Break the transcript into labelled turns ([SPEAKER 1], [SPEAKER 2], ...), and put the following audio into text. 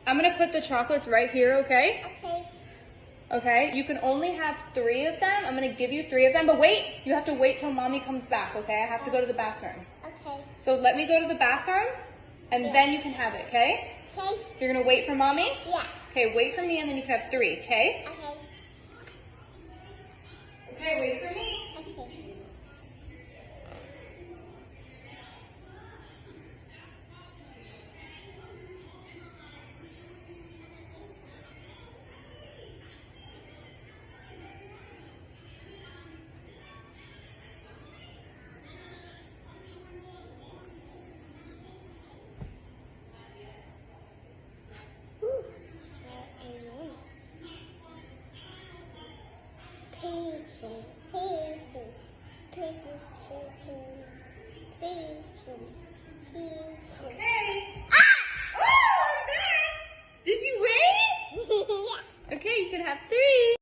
[SPEAKER 1] I'm gonna put the chocolates right here, okay?
[SPEAKER 2] Okay.
[SPEAKER 1] Okay, you can only have 3 of them. I'm gonna give you 3 of them, but wait, you have to wait till mommy comes back, okay? I have to go to the bathroom.
[SPEAKER 2] Okay.
[SPEAKER 1] So let me go to the bathroom, and then you can have it, okay?
[SPEAKER 2] Okay.
[SPEAKER 1] You're gonna wait for mommy?
[SPEAKER 2] Yeah.
[SPEAKER 1] Okay, wait for me, and then you can have 3, okay?
[SPEAKER 2] Okay.
[SPEAKER 1] Okay, wait for me.
[SPEAKER 2] Okay. Patience, patience, patience, patience, patience.
[SPEAKER 1] Okay. Ah! Oh, I'm back! Did you win?
[SPEAKER 2] Yeah.
[SPEAKER 1] Okay, you can have 3.